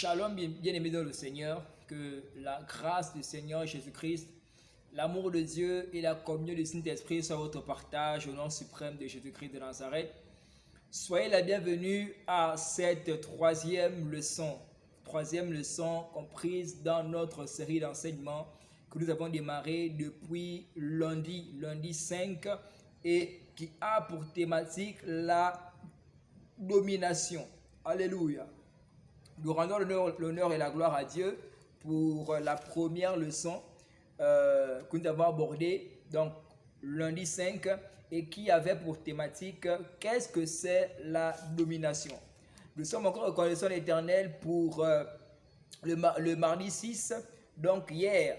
Shalom, bien-aimés dans le Seigneur, que la grâce du Seigneur Jésus-Christ, l'amour de Dieu et la communion du Saint-Esprit soient votre partage au nom suprême de Jésus-Christ de Nazareth. Soyez la bienvenue à cette troisième leçon comprise dans notre série d'enseignements que nous avons démarré depuis lundi 5 et qui a pour thématique la domination. Alléluia. Nous rendons l'honneur et la gloire à Dieu pour la première leçon que nous avons abordée, donc lundi 5, et qui avait pour thématique qu'est-ce que c'est la domination. Nous sommes encore reconnaissants l'Éternel pour le mardi 6, donc hier,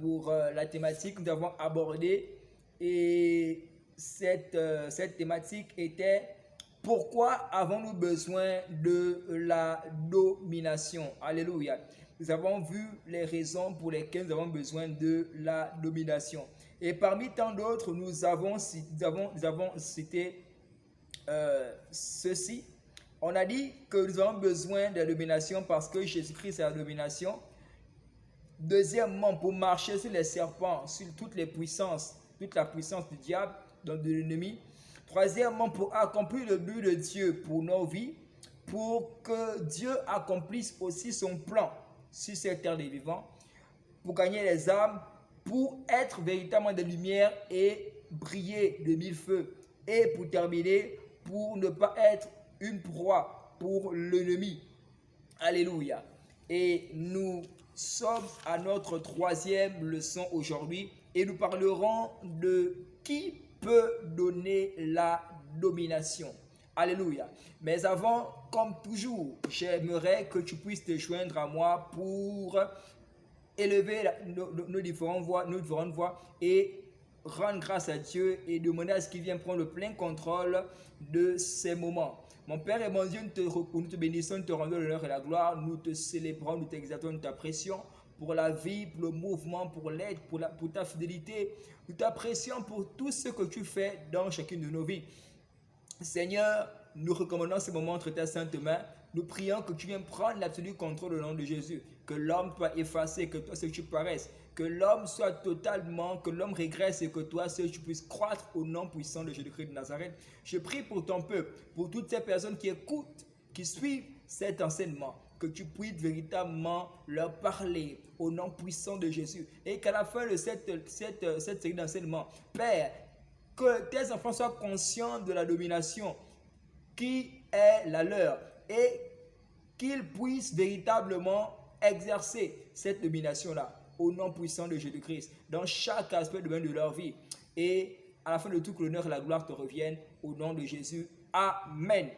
pour la thématique que nous avons abordée, et cette thématique était: pourquoi avons-nous besoin de la domination? Alléluia. Nous avons vu les raisons pour lesquelles nous avons besoin de la domination. Et parmi tant d'autres, nous avons cité ceci. On a dit que nous avons besoin de la domination parce que Jésus-Christ est la domination. Deuxièmement, pour marcher sur les serpents, sur toute la puissance du diable, donc de l'ennemi. Troisièmement, pour accomplir le but de Dieu pour nos vies, pour que Dieu accomplisse aussi son plan sur cette terre des vivants, pour gagner les âmes, pour être véritablement des lumières et briller de mille feux. Et pour terminer, pour ne pas être une proie pour l'ennemi. Alléluia. Et nous sommes à notre troisième leçon aujourd'hui et nous parlerons de qui peut donner la domination. Alléluia. Mais avant, comme toujours, j'aimerais que tu puisses te joindre à moi pour élever nos différentes voix et rendre grâce à Dieu et demander à ce qu'il vienne prendre le plein contrôle de ces moments. Mon Père et mon Dieu, nous te bénissons, nous te rendons l'honneur et la gloire, nous te célébrons, nous t'exaltons, nous t'apprécions pour la vie, pour le mouvement, pour l'aide, pour ta fidélité. Nous t'apprécions pour tout ce que tu fais dans chacune de nos vies. Seigneur, nous recommandons ce moment entre ta sainte main. Nous prions que tu viennes prendre l'absolu contrôle au nom de Jésus. Que l'homme soit effacé, que toi seul tu paraisses. Que l'homme soit totalement, que l'homme régresse et que toi seul tu puisses croître au nom puissant de Jésus-Christ de Nazareth. Je prie pour ton peuple, pour toutes ces personnes qui écoutent, qui suivent cet enseignement. Que tu puisses véritablement leur parler au nom puissant de Jésus. Et qu'à la fin de cette série d'enseignements, Père, que tes enfants soient conscients de la domination qui est la leur et qu'ils puissent véritablement exercer cette domination-là au nom puissant de Jésus-Christ dans chaque aspect de leur vie. Et à la fin de tout, que l'honneur et la gloire te reviennent au nom de Jésus. Amen.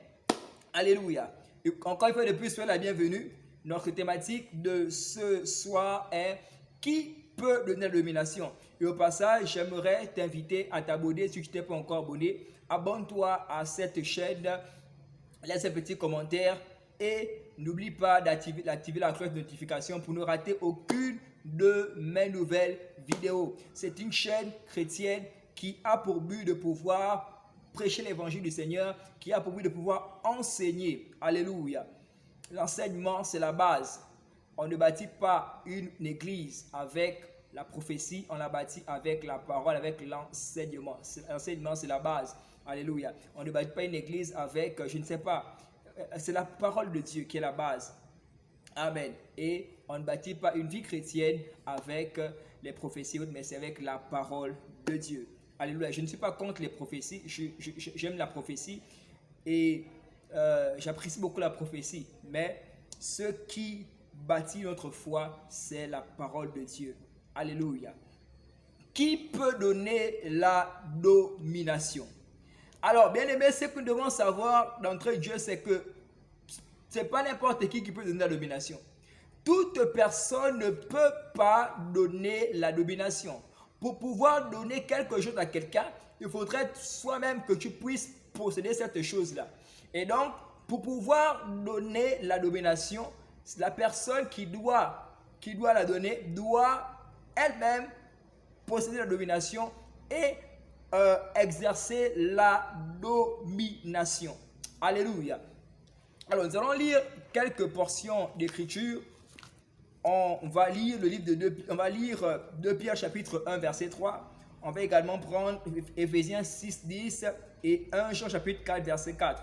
Alléluia. Et encore une fois de plus, soyez la bienvenue. Notre thématique de ce soir est: qui peut donner la domination? Et au passage, j'aimerais t'inviter à t'abonner si tu n'es pas encore abonné. Abonne-toi à cette chaîne, laisse un petit commentaire et n'oublie pas d'activer la cloche de notification pour ne rater aucune de mes nouvelles vidéos. C'est une chaîne chrétienne qui a pour but de pouvoir prêcher l'évangile du Seigneur, qui a pour but de pouvoir enseigner. Alléluia. L'enseignement, c'est la base. On ne bâtit pas une église avec la prophétie, on la bâtit avec la parole, avec l'enseignement. L'enseignement, c'est la base. Alléluia. On ne bâtit pas une église avec, je ne sais pas, c'est la parole de Dieu qui est la base. Amen. Et on ne bâtit pas une vie chrétienne avec les prophéties, mais c'est avec la parole de Dieu. Alléluia. Je ne suis pas contre les prophéties, j'aime la prophétie et j'apprécie beaucoup la prophétie. Mais ce qui bâtit notre foi, c'est la parole de Dieu. Alléluia. Qui peut donner la domination? Alors, bien aimé, ce que nous devons savoir d'entrée de Dieu, c'est que ce n'est pas n'importe qui peut donner la domination. Toute personne ne peut pas donner la domination. Pour pouvoir donner quelque chose à quelqu'un, il faudrait soi-même que tu puisses posséder cette chose-là. Et donc, pour pouvoir donner la domination, la personne qui doit la donner doit elle-même posséder la domination et exercer la domination. Alléluia. Alors, nous allons lire quelques portions d'écriture. On va lire le livre de on va lire 2 Pierre chapitre 1 verset 3. On va également prendre Éphésiens 6, 10 et 1 Jean chapitre 4 verset 4.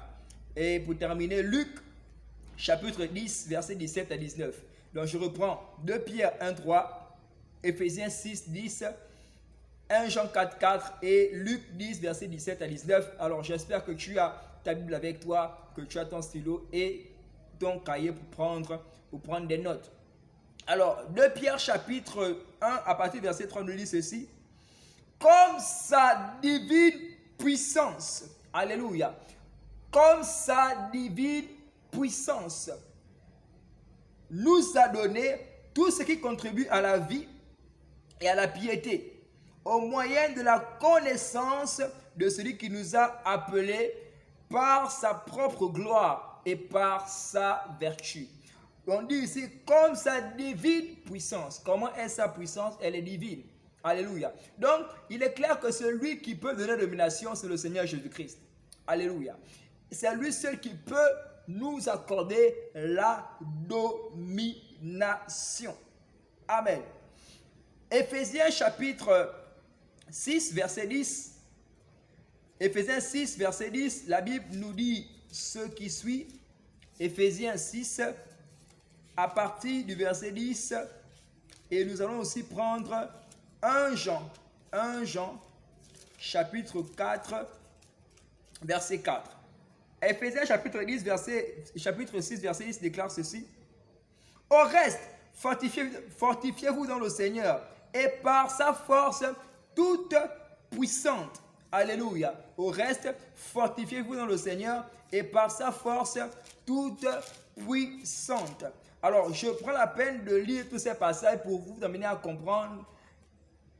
Et pour terminer, Luc chapitre 10 verset 17 à 19. Donc je reprends 2 Pierre 1, 3, Éphésiens 6, 10, 1 Jean 4, 4 et Luc 10 verset 17 à 19. Alors j'espère que tu as ta Bible avec toi, que tu as ton stylo et ton cahier pour prendre des notes. Alors, 2 Pierre chapitre 1, à partir du verset 3, nous dit ceci. Comme sa divine puissance, alléluia, comme sa divine puissance nous a donné tout ce qui contribue à la vie et à la piété, au moyen de la connaissance de celui qui nous a appelés par sa propre gloire et par sa vertu. On dit ici, comme sa divine puissance. Comment est sa puissance? Elle est divine. Alléluia. Donc, il est clair que celui qui peut donner la domination, c'est le Seigneur Jésus-Christ. Alléluia. C'est lui seul qui peut nous accorder la domination. Amen. Éphésiens chapitre 6, verset 10. Éphésiens 6, verset 10, la Bible nous dit ce qui suit. Éphésiens 6, à partir du verset 10, et nous allons aussi prendre 1 Jean, chapitre 4, verset 4. Éphésiens chapitre 6, verset 10 déclare ceci. Au reste, fortifiez-vous dans le Seigneur et par sa force toute puissante. Alléluia. Au reste, fortifiez-vous dans le Seigneur et par sa force toute puissante. Alors, je prends la peine de lire tous ces passages pour vous amener à comprendre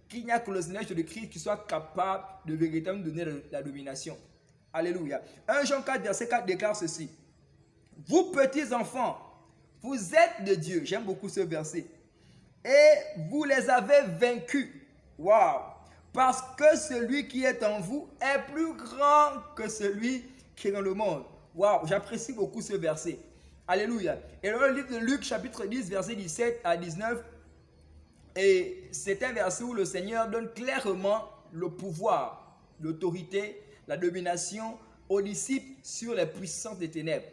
qu'il n'y a que le Seigneur Jésus-Christ qui soit capable de véritablement donner la domination. Alléluia. 1 Jean 4, verset 4 déclare ceci. Vous petits enfants, vous êtes de Dieu. J'aime beaucoup ce verset. Et vous les avez vaincus. Waouh! Parce que celui qui est en vous est plus grand que celui qui est dans le monde. Waouh! J'apprécie beaucoup ce verset. Alléluia. Et dans le livre de Luc, chapitre 10, verset 17 à 19, et c'est un verset où le Seigneur donne clairement le pouvoir, l'autorité, la domination aux disciples sur les puissances des ténèbres.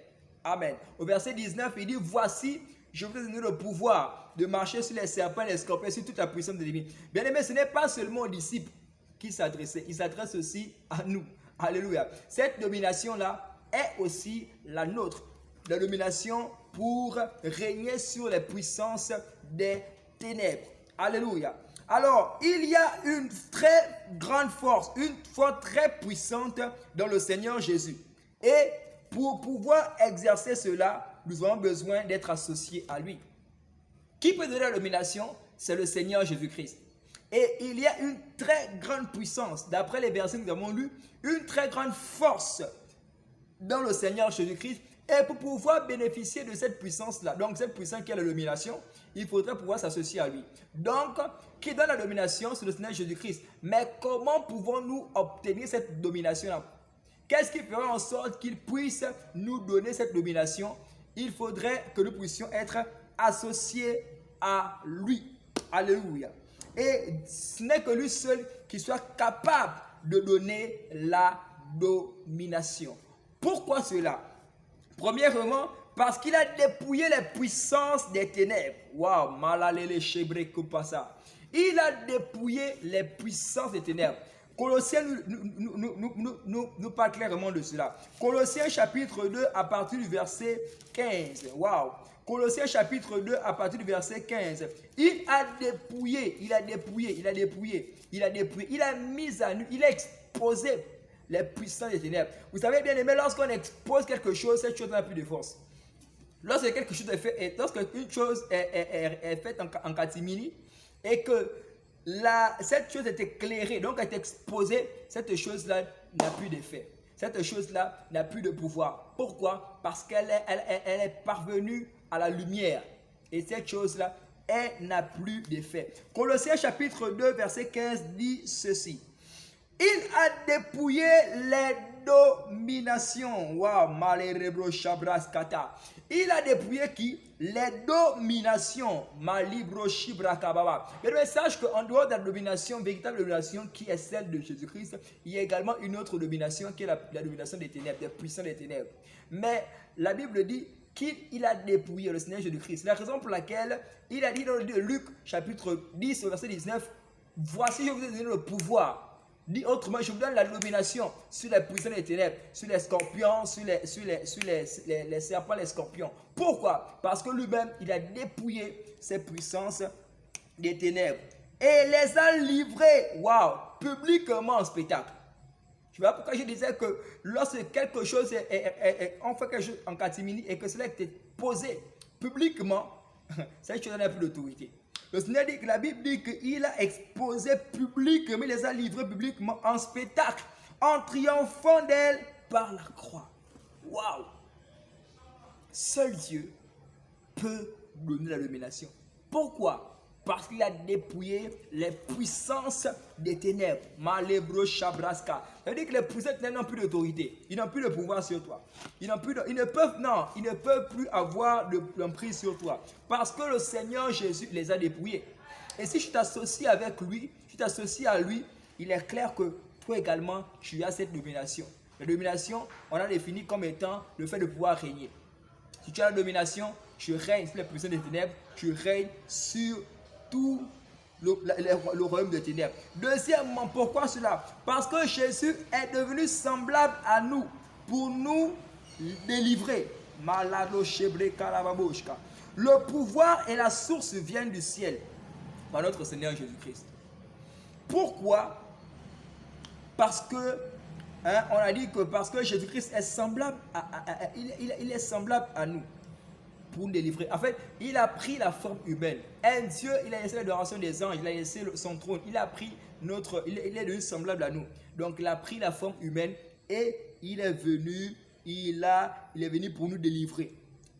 Amen. Au verset 19, il dit, voici, je vous ai donné le pouvoir de marcher sur les serpents, les scorpions, sur toute la puissance de l'ennemi. Bien aimé, ce n'est pas seulement aux disciples qui s'adressaient, il s'adresse aussi à nous. Alléluia. Cette domination-là est aussi la nôtre. La domination pour régner sur les puissances des ténèbres. Alléluia. Alors, il y a une très grande force, une force très puissante dans le Seigneur Jésus. Et pour pouvoir exercer cela, nous avons besoin d'être associés à lui. Qui peut donner la domination? C'est le Seigneur Jésus-Christ. Et il y a une très grande puissance, d'après les versets que nous avons lus, une très grande force dans le Seigneur Jésus-Christ. Et pour pouvoir bénéficier de cette puissance-là, donc cette puissance qui est la domination, il faudrait pouvoir s'associer à lui. Donc, qui donne la domination? C'est le Seigneur Jésus-Christ. Mais comment pouvons-nous obtenir cette domination-là? Qu'est-ce qui fera en sorte qu'il puisse nous donner cette domination? Il faudrait que nous puissions être associés à lui. Alléluia. Et ce n'est que lui seul qui soit capable de donner la domination. Pourquoi cela? Premièrement, parce qu'il a dépouillé les puissances des ténèbres. Waouh, malalele chebre kupasa. Il a dépouillé les puissances des ténèbres. Colossiens nous parle clairement de cela. Colossiens chapitre 2 à partir du verset 15. Waouh. Colossiens chapitre 2 à partir du verset 15. Il a mis à nu, il a exposé les puissances des ténèbres. Vous savez bien aimé, lorsqu'on expose quelque chose, cette chose n'a plus de force. Lorsque quelque chose est fait, lorsque une chose est faite en catimini et que cette chose est éclairée, donc est exposée, cette chose-là n'a plus d'effet. Cette chose-là n'a plus de pouvoir. Pourquoi? Parce qu'elle est parvenue à la lumière. Et cette chose-là, elle n'a plus d'effet. Colossiens chapitre 2, verset 15 dit ceci. Il a dépouillé les dominations. Waouh, Malerebro Shabraskata. Il a dépouillé qui? Les dominations. Malibro Shibrakababa. Mais sache qu'en dehors de la domination, véritable domination qui est celle de Jésus-Christ, il y a également une autre domination qui est la domination des ténèbres, des puissants des ténèbres. Mais la Bible dit qu'il a dépouillé le Seigneur Jésus-Christ. La raison pour laquelle il a dit dans le livre de Luc, chapitre 10, verset 19, voici, je vous ai donné le pouvoir. Dit autrement, je vous donne la domination sur les puissants des ténèbres, sur les scorpions, sur les serpents, les scorpions. Pourquoi? Parce que lui-même, il a dépouillé ses puissances des ténèbres et les a livrées, waouh, publiquement en spectacle. Tu vois pourquoi je disais que lorsque quelque chose on fait quelque chose en catimini et que cela est posé publiquement, cette chose n'a plus d'autorité. Le Seigneur dit que la Bible dit qu'il a exposé publiquement, il les a livrés publiquement en spectacle, en triomphant d'elle par la croix. Waouh! Seul Dieu peut donner la domination. Pourquoi? Parce qu'il a dépouillé les puissances des ténèbres. Malebro Shabraska. Ça veut dire que les puissants des ténèbres n'ont plus d'autorité. Ils n'ont plus de pouvoir sur toi. Ils ne peuvent plus avoir d'emprise sur toi. Parce que le Seigneur Jésus les a dépouillés. Et si je t'associe avec lui, tu t'associes à lui, il est clair que toi également, tu as cette domination. La domination, on a défini comme étant le fait de pouvoir régner. Si tu as la domination, tu règnes sur les puissants des ténèbres, tu règnes sur tout le royaume des ténèbres. Deuxièmement, pourquoi cela? Parce que Jésus est devenu semblable à nous pour nous délivrer. Le pouvoir et la source viennent du ciel par notre Seigneur Jésus-Christ. Pourquoi? Parce que on a dit que parce que Jésus-Christ est semblable il est semblable à nous pour nous délivrer. En fait, il a pris la forme humaine. Un Dieu, il a laissé l'adoration des anges, il a laissé son trône, il a pris il est devenu semblable à nous. Donc, il a pris la forme humaine et il est venu pour nous délivrer.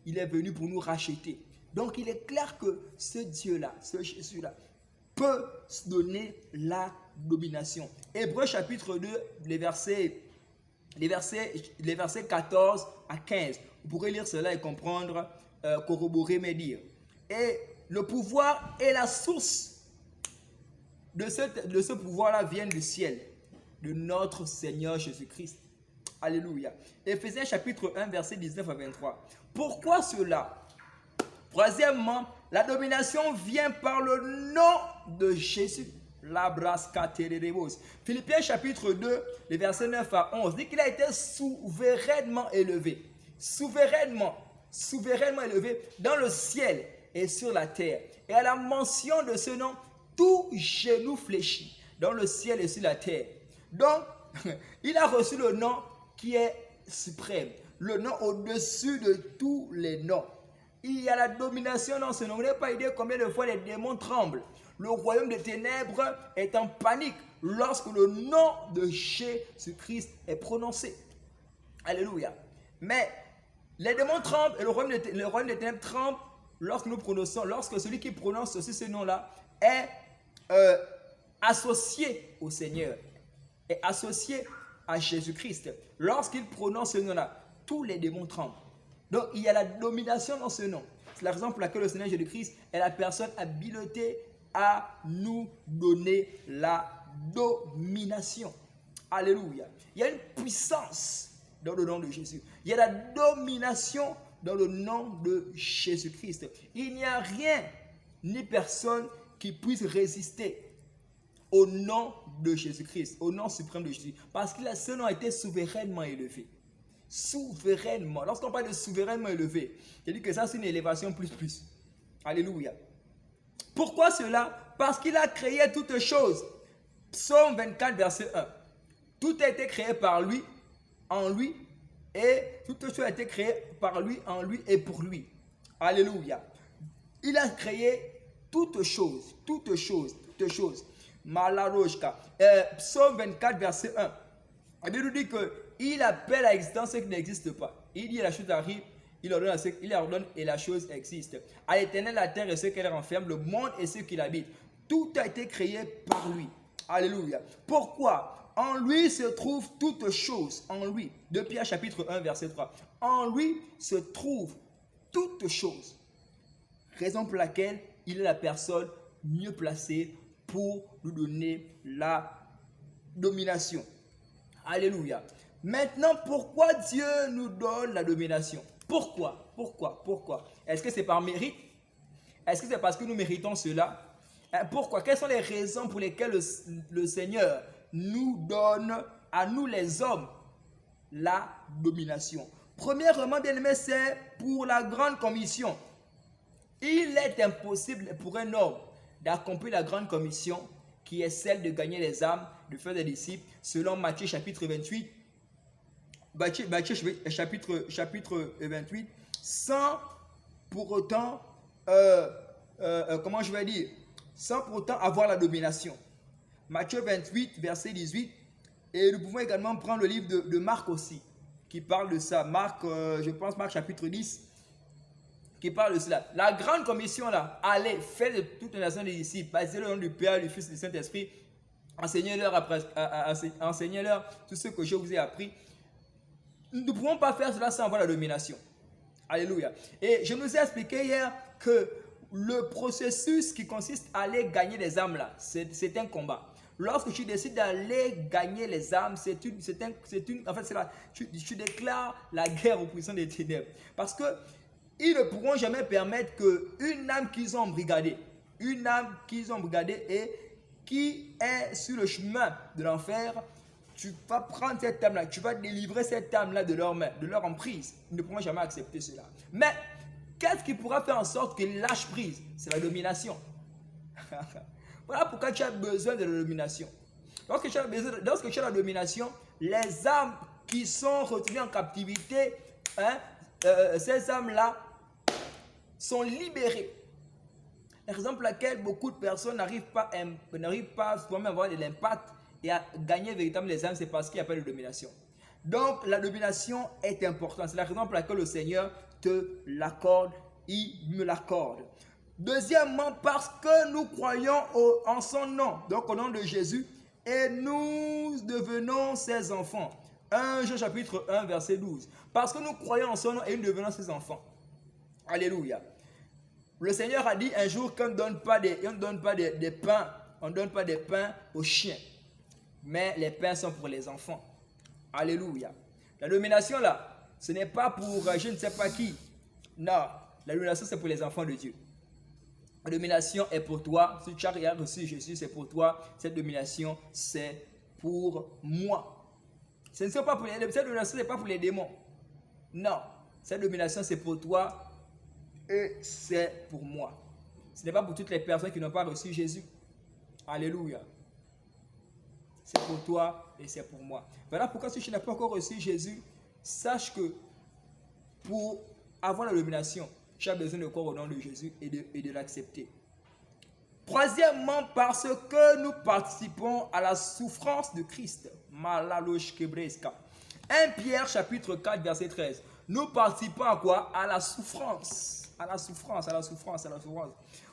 Il est venu pour nous racheter. Donc, il est clair que ce Dieu-là, ce Jésus-là, peut se donner la domination. Hébreux chapitre 2, les versets 14 à 15. Vous pourrez lire cela et comprendre, corroborer mes dires. Et le pouvoir et la source de ce pouvoir-là viennent du ciel, de notre Seigneur Jésus-Christ. Alléluia. Éphésiens chapitre 1, verset 19 à 23. Pourquoi cela? Troisièmement, la domination vient par le nom de Jésus. Philippiens chapitre 2, les versets 9 à 11, dit qu'il a été souverainement élevé. Souverainement élevé dans le ciel et sur la terre. Et à la mention de ce nom, tout genou fléchit dans le ciel et sur la terre. Donc, il a reçu le nom qui est suprême, le nom au-dessus de tous les noms. Il y a la domination dans ce nom. Vous n'avez pas idée combien de fois les démons tremblent. Le royaume des ténèbres est en panique lorsque le nom de Jésus-Christ est prononcé. Alléluia. Mais les démons tremblent et le royaume des ténèbres tremble lorsque nous prononçons, lorsque celui qui prononce aussi ce nom-là est associé au Seigneur, est associé à Jésus-Christ. Lorsqu'il prononce ce nom-là, tous les démons tremblent. Donc, il y a la domination dans ce nom. C'est la raison pour laquelle le Seigneur Jésus-Christ est la personne habilitée à nous donner la domination. Alléluia. Il y a une puissance dans le nom de Jésus. Il y a la domination dans le nom de Jésus-Christ. Il n'y a rien ni personne qui puisse résister au nom de Jésus-Christ, au nom suprême de Jésus. Parce que ce nom a été souverainement élevé. Souverainement. Lorsqu'on parle de souverainement élevé, je dis que ça c'est une élévation plus. Alléluia. Pourquoi cela? Parce qu'il a créé toutes choses. Psaume 24, verset 1. Tout a été créé par lui, en lui, et toutes choses ont été créées par lui, en lui et pour lui. Alléluia. Il a créé toutes choses. Malaroshka. Psaume 24, verset 1. La Bible nous dit qu'il appelle à l'existence ce qui n'existe pas. Il dit la chose arrive, il ordonne et la chose existe. À l'Éternel la terre et ce qu'elle renferme, le monde et ceux qui l'habitent. Tout a été créé par lui. Alléluia. Pourquoi? En lui se trouve toute chose. En lui. 2 Pierre chapitre 1 verset 3. En lui se trouve toute chose. Raison pour laquelle il est la personne mieux placée pour nous donner la domination. Alléluia. Maintenant, pourquoi Dieu nous donne la domination? Pourquoi? Est-ce que c'est par mérite? Est-ce que c'est parce que nous méritons cela? Pourquoi? Quelles sont les raisons pour lesquelles le Seigneur nous donne, à nous les hommes, la domination? Premièrement, bien aimé, c'est pour la grande commission. Il est impossible pour un homme d'accomplir la grande commission qui est celle de gagner les âmes, de faire des disciples, selon Matthieu chapitre 28, chapitre 28, sans pour autant, sans pour autant avoir la domination. Matthieu 28, verset 18, et nous pouvons également prendre le livre de Marc aussi, qui parle de ça. Marc, je pense Marc chapitre 10, qui parle de cela. La grande commission là, allez, faites de toute la nation des disciples, baptisez-le au nom du Père, du Fils et du Saint-Esprit, enseignez-leur tout ce que je vous ai appris. Nous ne pouvons pas faire cela sans avoir la domination. Alléluia. Et je nous ai expliqué hier que le processus qui consiste à aller gagner les âmes là, c'est un combat. Lorsque tu décides d'aller gagner les âmes, tu déclares la guerre aux puissants des ténèbres. Parce que ils ne pourront jamais permettre qu'une âme qu'ils ont embrigadée, et qui est sur le chemin de l'enfer, tu vas prendre cette âme-là, tu vas délivrer cette âme-là de leurs mains, de leur emprise. Ils ne pourront jamais accepter cela. Mais qu'est-ce qui pourra faire en sorte qu'ils lâchent prise? C'est la domination. Voilà pourquoi tu as besoin de la domination. Lorsque tu as la domination, les âmes qui sont retenues en captivité, ces âmes-là sont libérées. La raison pour laquelle beaucoup de personnes n'arrivent pas à avoir de l'impact et à gagner véritablement les âmes, c'est parce qu'il n'y a pas de domination. Donc la domination est importante. C'est la raison pour laquelle le Seigneur te l'accorde, il me l'accorde. Deuxièmement, parce que nous croyons en son nom, donc au nom de Jésus, et nous devenons ses enfants. 1 Jean chapitre 1 verset 12. Parce que nous croyons en son nom et nous devenons ses enfants. Alléluia. Le Seigneur a dit un jour qu'on ne donne pas des pains, on ne donne pas des pains aux chiens. Mais les pains sont pour les enfants. Alléluia. La domination là, ce n'est pas pour je ne sais pas qui. Non, la domination c'est pour les enfants de Dieu. La domination est pour toi. Si tu as rien reçu Jésus, c'est pour toi. Cette domination, c'est pour moi. Cette domination, n'est pas pour les démons. Non, cette domination, c'est pour toi et c'est pour moi. Ce n'est pas pour toutes les personnes qui n'ont pas reçu Jésus. Alléluia. C'est pour toi et c'est pour moi. Voilà pourquoi si tu n'as pas encore reçu Jésus, sache que pour avoir la domination, tu as besoin de croire au nom de Jésus et de l'accepter. Troisièmement, parce que nous participons à la souffrance de Christ. 1 Pierre chapitre 4 verset 13. Nous participons à quoi? À la souffrance. À la souffrance.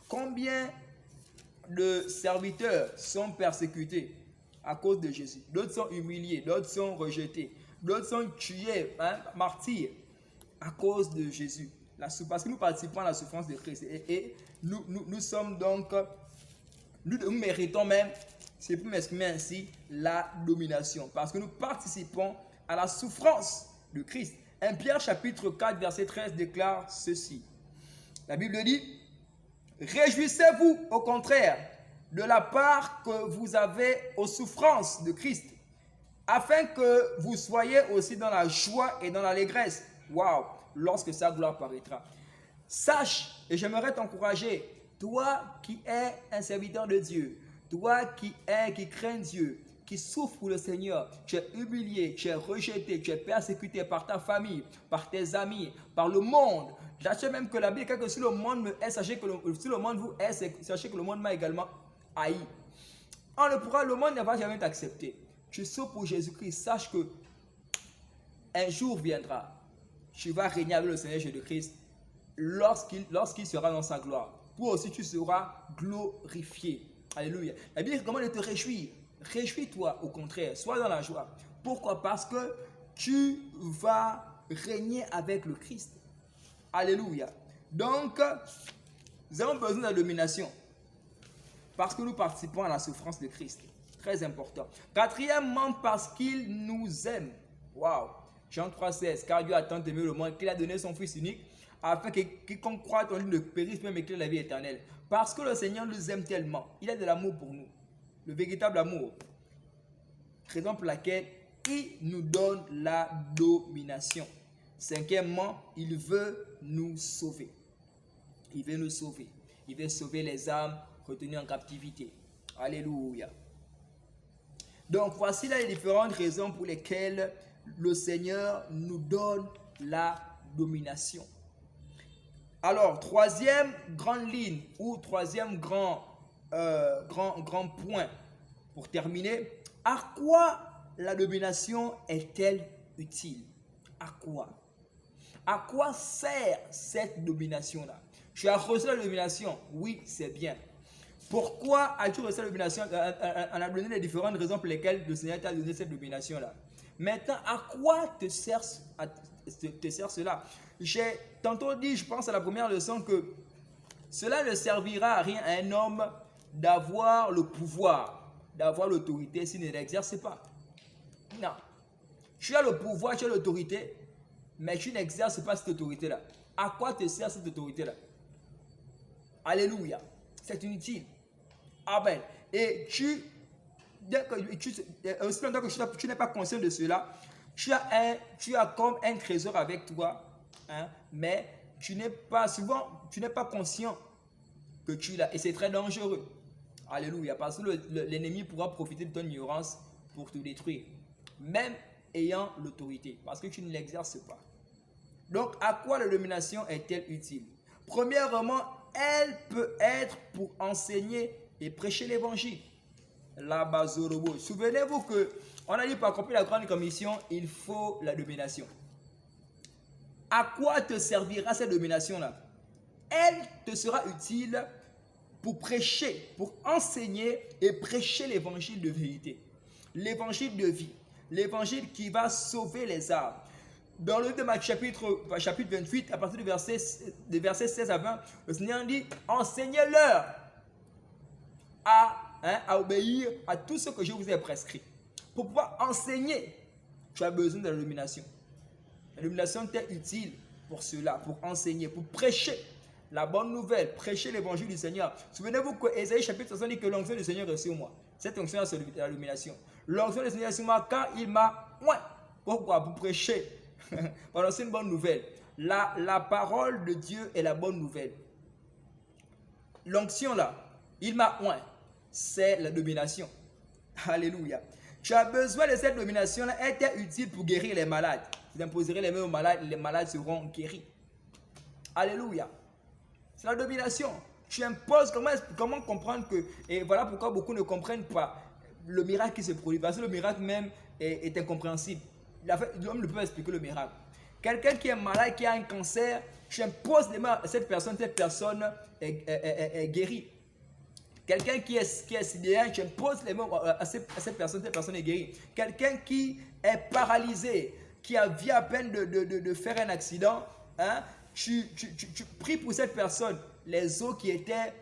Combien de serviteurs sont persécutés à cause de Jésus? D'autres sont humiliés, d'autres sont rejetés, d'autres sont tués, martyrs à cause de Jésus. Parce que nous participons à la souffrance de Christ. Et nous sommes donc, nous méritons même, c'est pour m'exprimer ainsi, la domination. Parce que nous participons à la souffrance de Christ. 1 Pierre chapitre 4 verset 13 déclare ceci. La Bible dit, réjouissez-vous au contraire de la part que vous avez aux souffrances de Christ, afin que vous soyez aussi dans la joie et dans l'allégresse. Waouh! Lorsque sa gloire paraîtra. Sache, et j'aimerais t'encourager, toi qui es un serviteur de Dieu, toi qui crains Dieu, qui souffre pour le Seigneur, tu es humilié, tu es rejeté, tu es persécuté par ta famille, par tes amis, par le monde. Sachez même que la Bible dit que si le monde me hait, sachez que si le monde vous hait, sachez que le monde m'a également haï. Le monde ne va jamais t'accepter. Tu souffres pour Jésus-Christ, sache que un jour viendra. Tu vas régner avec le Seigneur Jésus-Christ lorsqu'il sera dans sa gloire. Toi aussi, tu seras glorifié. Alléluia. La Bible recommande de te réjouir. réjouis-toi au contraire, sois dans la joie. Pourquoi? Parce que tu vas régner avec le Christ. Alléluia. Donc, nous avons besoin de la domination parce que nous participons à la souffrance de Christ. Très important. Quatrièmement, parce qu'il nous aime. Waouh. Jean 3,16. Car Dieu a tant aimé le monde qu'il a donné son Fils unique afin que quiconque croit en lui ne périsse même et qu'il ait la vie éternelle. Parce que le Seigneur nous aime tellement. Il a de l'amour pour nous. Le véritable amour. Raison pour laquelle il nous donne la domination. Cinquièmement, il veut nous sauver. Il veut nous sauver. Il veut sauver les âmes retenues en captivité. Alléluia. Donc, voici là les différentes raisons pour lesquelles le Seigneur nous donne la domination. Alors, troisième grande ligne ou troisième grand point pour terminer. À quoi la domination est-elle utile? À quoi? À quoi sert cette domination-là? Tu as reçu la domination? Oui, c'est bien. Pourquoi as-tu reçu la domination? On a donné les différentes raisons pour lesquelles le Seigneur t'a donné cette domination-là. Maintenant, à quoi te sert cela? J'ai tantôt dit, je pense à la première leçon, que cela ne servira à rien à un homme d'avoir le pouvoir, d'avoir l'autorité s'il ne l'exerce pas. Non. Tu as le pouvoir, tu as l'autorité, mais tu n'exerces pas cette autorité-là. À quoi te sert cette autorité-là? Alléluia. C'est inutile. Amen. Et aussi longtemps que tu n'es pas conscient de cela, tu as comme un trésor avec toi, hein, mais tu n'es pas conscient que tu l'as. Et c'est très dangereux. Alléluia. Parce que l'ennemi pourra profiter de ton ignorance pour te détruire. Même ayant l'autorité. Parce que tu ne l'exerces pas. Donc, à quoi la domination est-elle utile? Premièrement, elle peut être pour enseigner et prêcher l'évangile. La bazorobo. Souvenez-vous que on a dit pour accomplir la grande commission, il faut la domination. À quoi te servira cette domination-là? Elle te sera utile pour prêcher, pour enseigner et prêcher l'évangile de vérité. L'évangile de vie. L'évangile qui va sauver les âmes. Dans le livre de Matthieu chapitre 28, à partir du verset 16 à 20, le Seigneur dit, enseignez-leur à obéir à tout ce que je vous ai prescrit. Pour pouvoir enseigner, tu as besoin de la domination. La domination t'est utile pour cela, pour enseigner, pour prêcher la bonne nouvelle, prêcher l'évangile du Seigneur. Souvenez-vous que Ésaïe chapitre 60 dit que l'onction du Seigneur est sur moi. Cette onction c'est la domination. L'onction du Seigneur est sur moi car il m'a oint. Pourquoi? Pour prêcher. Voilà, c'est une bonne nouvelle. La parole de Dieu est la bonne nouvelle. L'onction là, il m'a oint. C'est la domination. Alléluia. Tu as besoin de cette domination là. Elle est utile pour guérir les malades. Vous imposerez les mains aux malades, les malades seront guéris. Alléluia. C'est la domination. Tu imposes, comment comprendre que, et voilà pourquoi beaucoup ne comprennent pas le miracle qui se produit. Parce que le miracle même est incompréhensible. L'homme ne peut pas expliquer le miracle. Quelqu'un qui est malade, qui a un cancer, tu imposes les mains à cette personne est guérie. Quelqu'un qui est sidérant, tu imposes les mains à cette personne est guérie. Quelqu'un qui est paralysé, qui vient à peine de faire un accident, hein, tu pries pour cette personne. Les os qui étaient,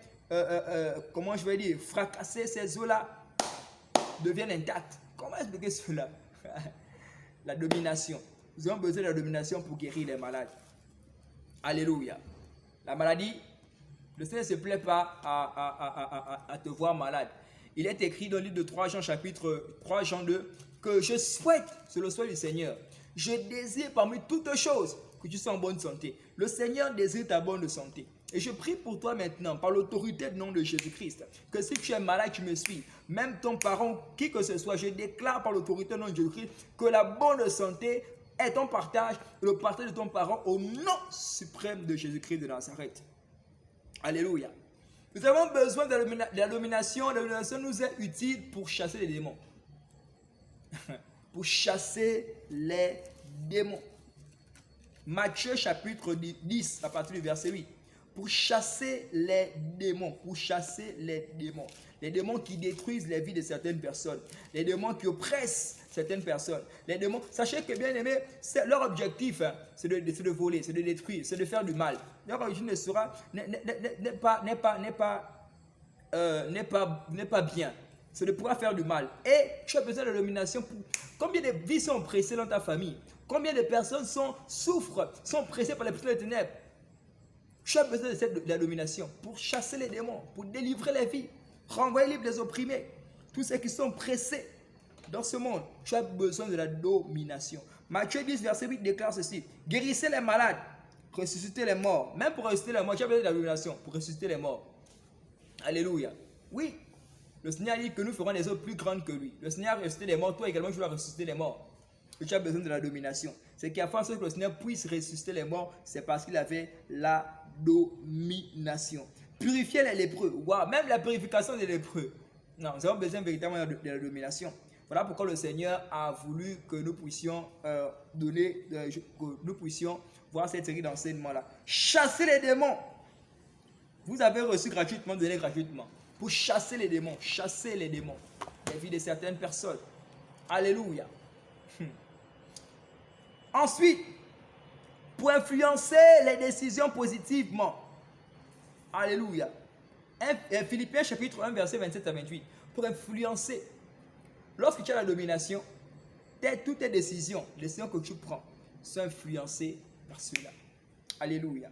comment je vais dire, fracassés, ces os-là deviennent intacts. Comment expliquer cela? La domination. Nous avons besoin de la domination pour guérir les malades. Alléluia. La maladie, le Seigneur ne se plaît pas à te voir malade. Il est écrit dans le livre de 3 Jean, chapitre 3 Jean 2, que je souhaite, c'est le souhait du Seigneur, je désire parmi toutes choses que tu sois en bonne santé. Le Seigneur désire ta bonne santé. Et je prie pour toi maintenant, par l'autorité du nom de Jésus-Christ, que si tu es malade, tu me suis. Même ton parent, qui que ce soit, je déclare par l'autorité du nom de Jésus-Christ que la bonne santé est ton partage, le partage de ton parent au nom suprême de Jésus-Christ de Nazareth. Alléluia. Nous avons besoin de la domination. La domination nous est utile pour chasser les démons. Pour chasser les démons. Matthieu chapitre 10, à partir du verset 8. pour chasser les démons, les démons qui détruisent les vies de certaines personnes, les démons qui oppressent certaines personnes, les démons. Sachez que bien aimé, leur objectif, hein, c'est de voler, c'est de détruire, c'est de faire du mal. Leur origine n'est pas bien. C'est de pouvoir faire du mal. Et tu as besoin de la domination. Combien de vies sont oppressées dans ta famille? Combien de personnes souffrent, sont pressées par les puissances des ténèbres? Tu as besoin de la domination pour chasser les démons, pour délivrer les vies, renvoyer libre les opprimés, tous ceux qui sont pressés dans ce monde. Tu as besoin de la domination. Matthieu 10, verset 8 déclare ceci: guérissez les malades, ressuscitez les morts. Même pour ressusciter les morts, tu as besoin de la domination pour ressusciter les morts. Alléluia. Oui, le Seigneur dit que nous ferons des œuvres plus grandes que lui. Le Seigneur a ressuscité les morts, toi également tu dois ressusciter les morts. Et tu as besoin de la domination. Ce qui a fait en sorte que le Seigneur puisse ressusciter les morts, c'est parce qu'il avait la domination. Purifier les lépreux. Wow, même la purification des lépreux. Non, nous avons besoin véritablement de la domination. Voilà pourquoi le Seigneur a voulu que nous puissions voir cette série d'enseignements-là. Chasser les démons. Vous avez reçu gratuitement, donné gratuitement. Pour chasser les démons, les vies de certaines personnes. Alléluia. Ensuite, pour influencer les décisions positivement. Alléluia. Philippiens chapitre 1, verset 27 à 28. Pour influencer. Lorsque tu as la domination, toutes tes décisions, les décisions que tu prends, sont influencées par cela. Alléluia.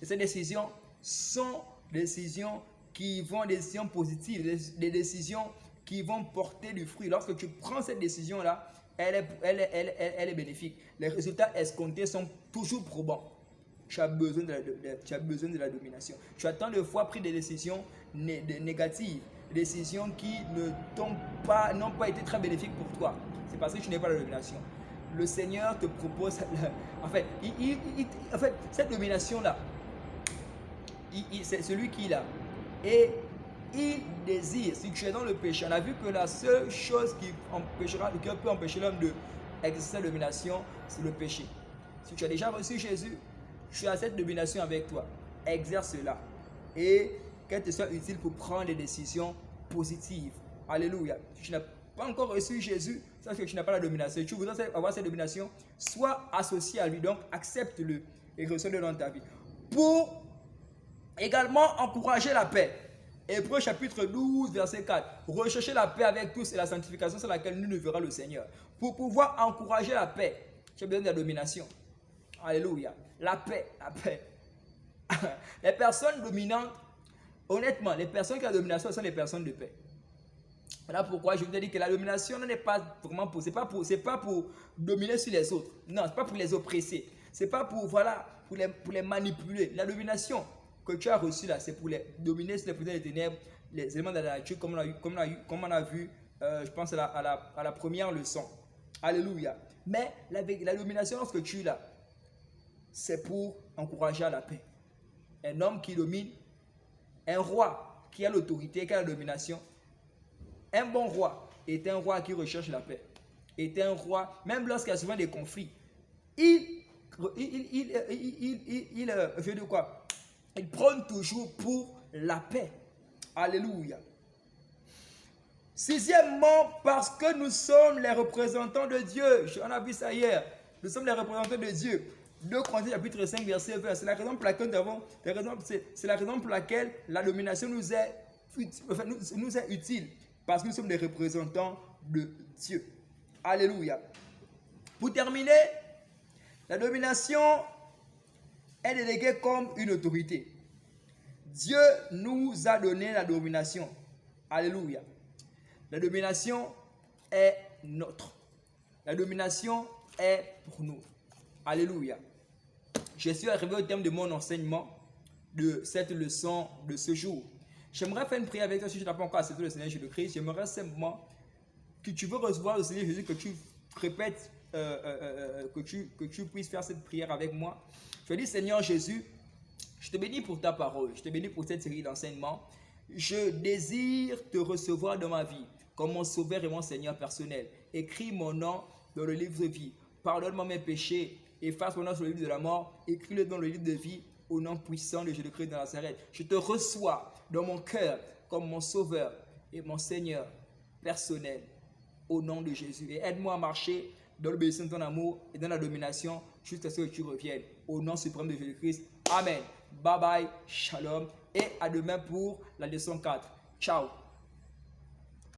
Et ces décisions sont des décisions qui vont, des décisions positives, des décisions qui vont porter du fruit. Lorsque tu prends cette décision-là, elle est bénéfique. Les résultats escomptés sont toujours probants. Tu as besoin de la domination. Tu as tant de fois pris des décisions négatives, des décisions qui n'ont pas été très bénéfiques pour toi. C'est parce que tu n'es pas la domination. Le Seigneur te propose, en fait, cette domination-là, c'est celui qui l'a. Et il désire, si tu es dans le péché, on a vu que la seule chose qui peut empêcher l'homme d'exercer la domination, c'est le péché. Si tu as déjà reçu Jésus, tu as cette domination avec toi. Exerce-la. Et qu'elle te soit utile pour prendre des décisions positives. Alléluia. Si tu n'as pas encore reçu Jésus, sache que tu n'as pas la domination. Tu voudrais avoir cette domination, sois associé à lui. Donc, accepte-le et reçois-le dans ta vie. Pour également encourager la paix. Hébreux chapitre 12, verset 4. Recherchez la paix avec tous et la sanctification sur laquelle nous ne verra le Seigneur. Pour pouvoir encourager la paix, tu as besoin de la domination. Alléluia. La paix. Les personnes dominantes, honnêtement, les personnes qui ont la domination sont les personnes de paix. Voilà pourquoi je vous ai dit que la domination n'est pas vraiment pour, c'est pas pour dominer sur les autres. Non, c'est pas pour les oppresser. C'est pas pour les manipuler. La domination que tu as reçue là, c'est pour les dominer sur les puissances des ténèbres, les éléments de la nature, comme on a vu, je pense à la première leçon. Alléluia. Mais la domination, lorsque tu es là, c'est pour encourager à la paix. Un homme qui domine, un roi qui a l'autorité, qui a la domination, un bon roi est un roi qui recherche la paix. Est un roi, même lorsqu'il y a souvent des conflits, il prône toujours pour la paix. Alléluia. Sixièmement, parce que nous sommes les représentants de Dieu. On a vu ça hier. Nous sommes les représentants de Dieu. 2 Corinthiens chapitre 5 verset 20. C'est la raison pour laquelle la domination nous est utile. Parce que nous sommes des représentants de Dieu. Alléluia. Pour terminer, la domination est déléguée comme une autorité. Dieu nous a donné la domination. Alléluia. La domination est notre. La domination est pour nous. Alléluia. Je suis arrivé au terme de mon enseignement de cette leçon de ce jour. J'aimerais faire une prière avec toi si tu n'as pas encore accepté le Seigneur Jésus-Christ. J'aimerais simplement que tu veux recevoir le Seigneur Jésus, que tu répètes, que tu puisses faire cette prière avec moi. Je dis, Seigneur Jésus, je te bénis pour ta parole, je te bénis pour cette série d'enseignements. Je désire te recevoir dans ma vie comme mon sauveur et mon Seigneur personnel. Écris mon nom dans le livre de vie. Pardonne-moi mes péchés, efface mon nom sur le livre de la mort, écris-le dans le livre de vie au nom puissant de Jésus-Christ de Nazareth. Je te reçois dans mon cœur comme mon sauveur et mon Seigneur personnel au nom de Jésus. Et aide-moi à marcher dans l'obéissance de ton amour et dans la domination jusqu'à ce que tu reviennes. Au nom suprême de Jésus-Christ. Amen. Bye bye. Shalom. Et à demain pour la leçon 4. Ciao.